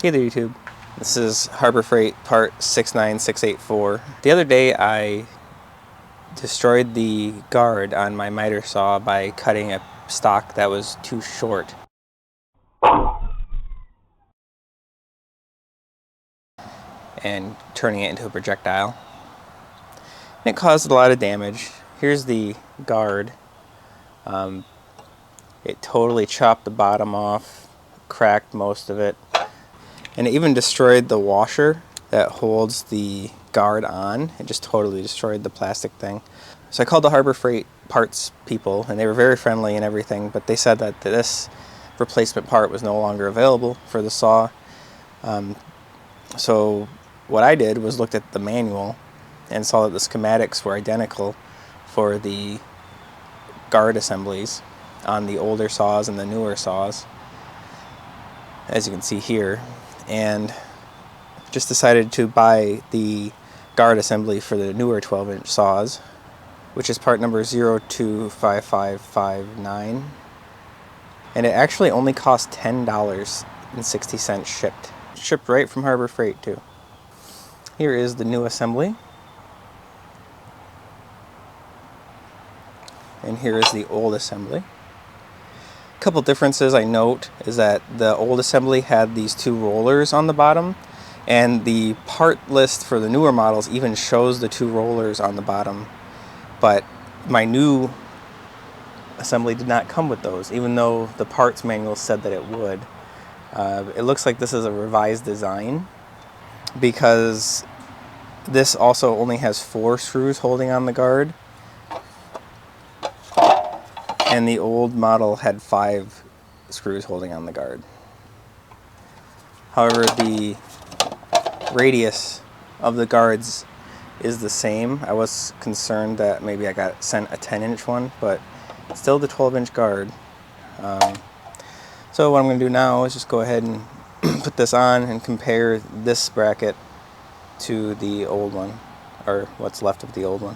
Hey there, YouTube. This is Harbor Freight part 69684. The other day I destroyed the guard on my miter saw by cutting a stock that was too short. And turning it into a projectile. And it caused a lot of damage. Here's the guard. It totally chopped the bottom off, cracked most of it. And it even destroyed the washer that holds the guard on. It just totally destroyed the plastic thing. So I called the Harbor Freight parts people, and they were very friendly and everything, but they said that this replacement part was no longer available for the saw. So what I did was looked at the manual and saw that the schematics were identical for the guard assemblies on the older saws and the newer saws, as you can see here, and just decided to buy the guard assembly for the newer 12-inch saws, which is part number 025559, and it actually only cost $10.60 shipped right from Harbor Freight too. Here is the new assembly, and here is the old assembly. A couple differences I note is that the old assembly had these two rollers on the bottom, and the part list for the newer models even shows the two rollers on the bottom, but my new assembly did not come with those, even though the parts manual said that it would. It looks like this is a revised design, because this also only has 4 screws holding on the guard, and the old model had 5 screws holding on the guard. However, the radius of the guards is the same. I was concerned that maybe I got sent a 10-inch one, but still the 12-inch guard. So what I'm going to do now is just go ahead and put this on and compare this bracket to the old one, or what's left of the old one.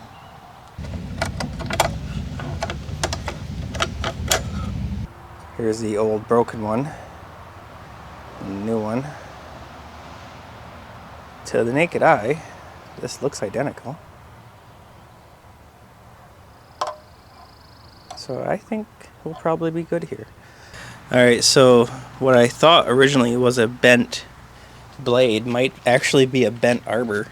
Here's the old broken one, and the new one. To the naked eye, this looks identical. So I think we'll probably be good here. Alright, so what I thought originally was a bent blade might actually be a bent arbor.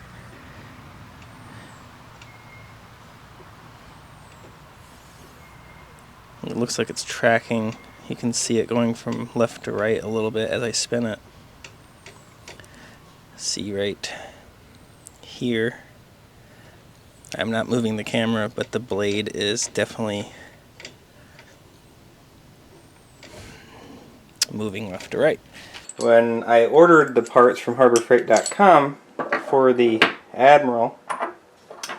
It looks like it's tracking. You can see it going from left to right a little bit as I spin it. See right here. I'm not moving the camera, but the blade is definitely moving left to right. When I ordered the parts from harborfreight.com for the Admiral,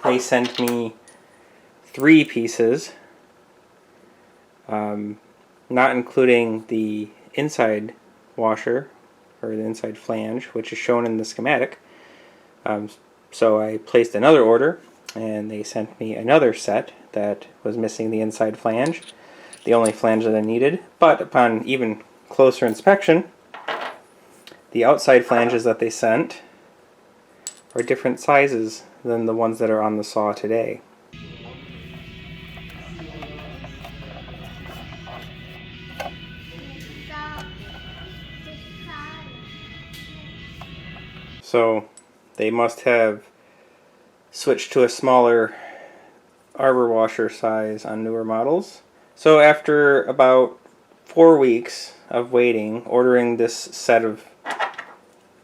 they sent me 3 pieces, not including the inside washer, or the inside flange, which is shown in the schematic. So I placed another order, and they sent me another set that was missing the inside flange, the only flange that I needed. But upon even closer inspection, the outside flanges that they sent are different sizes than the ones that are on the saw today. So they must have switched to a smaller arbor washer size on newer models. So after about 4 weeks of waiting, ordering this set of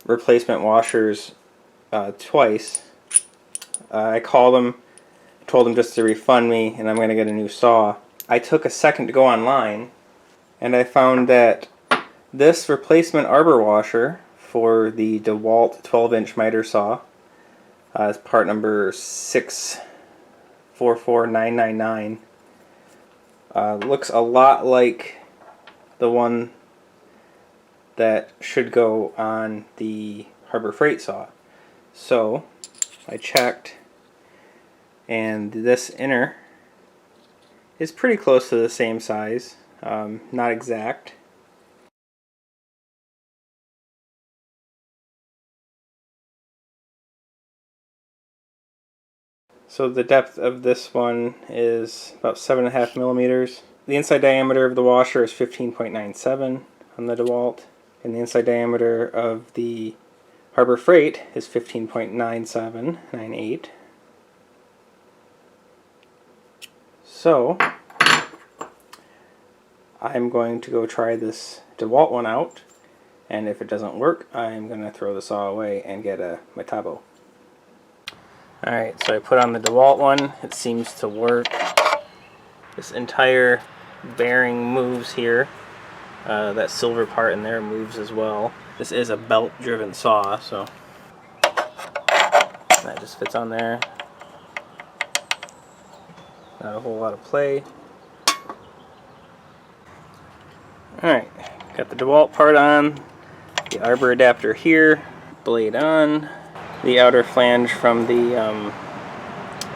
replacement washers twice, I called them, told them just to refund me, and I'm going to get a new saw. I took a second to go online, and I found that this replacement arbor washer for the DeWALT 12-inch miter saw is part number 644999. Looks a lot like the one that should go on the Harbor Freight saw. So I checked, and this inner is pretty close to the same size, not exact. So the depth of this one is about 7.5 millimeters. The inside diameter of the washer is 15.97 on the DeWALT, and the inside diameter of the Harbor Freight is 15.9798. So I'm going to go try this DeWALT one out, and if it doesn't work, I'm going to throw the saw away and get a Metabo. Alright, so I put on the DeWALT one. It seems to work. This entire bearing moves here. That silver part in there moves as well. This is a belt-driven saw, so that just fits on there. Not a whole lot of play. Alright, got the DeWALT part on, the Arbor adapter here, blade on, the outer flange from the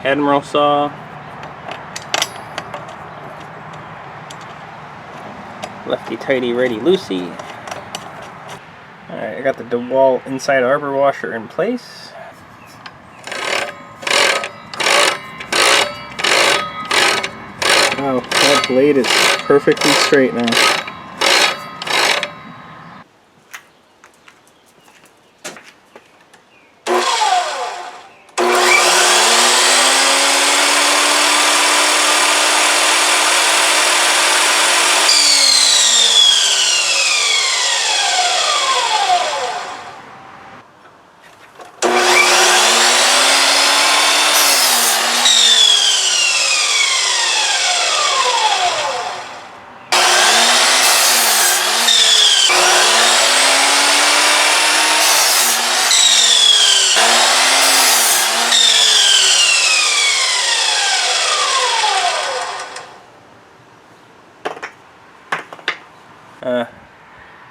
Admiral saw, lefty tighty, righty loosey. Alright, I got the DeWALT inside arbor washer in place. Wow, that blade is perfectly straight now.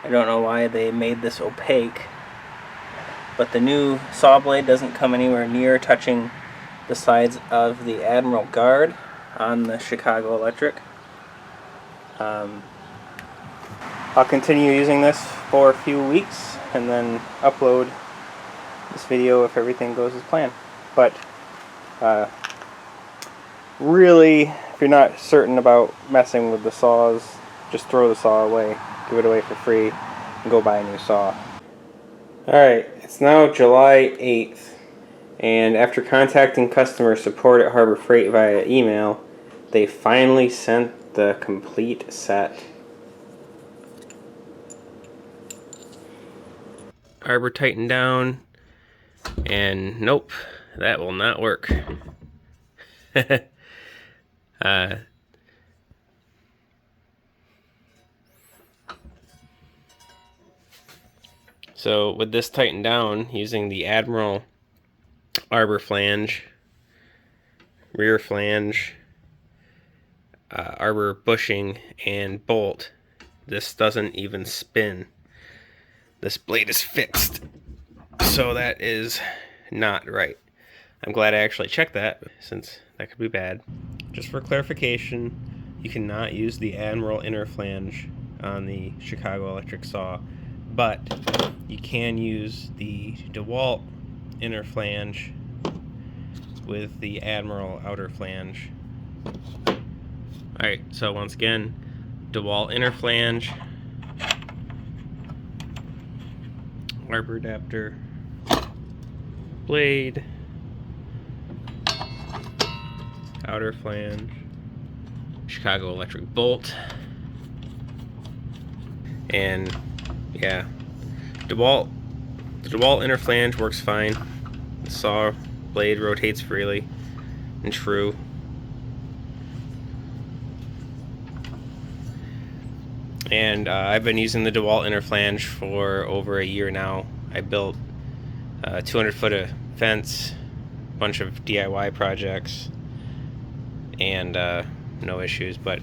I don't know why they made this opaque, but the new saw blade doesn't come anywhere near touching the sides of the Admiral guard on the Chicago Electric. I'll continue using this for a few weeks and then upload this video if everything goes as planned. But really, if you're not certain about messing with the saws, just throw the saw away. Give it away for free and go buy a new saw. Alright, it's now July 8th, and after contacting customer support at Harbor Freight via email, they finally sent the complete set. Arbor tightened down, and nope, that will not work. So with this tightened down, using the Admiral Arbor Flange, rear flange, arbor bushing, and bolt, this doesn't even spin. This blade is fixed. So that is not right. I'm glad I actually checked that, since that could be bad. Just for clarification, you cannot use the Admiral inner flange on the Chicago Electric saw, but you can use the DeWALT inner flange with the Admiral outer flange. Alright, so once again, DeWALT inner flange, arbor adapter, blade, outer flange, Chicago Electric bolt, and yeah, the DeWALT inner flange works fine. The saw blade rotates freely and true. And I've been using the DeWALT inner flange for over a year now. I built a 200-foot fence, a bunch of DIY projects, and no issues. But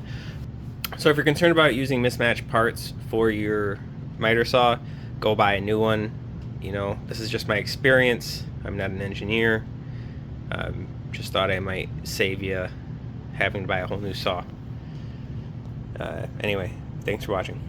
so if you're concerned about using mismatched parts for your miter saw, go buy a new one. You know, this is just my experience. I'm not an engineer. Just thought I might save you having to buy a whole new saw. Anyway, thanks for watching.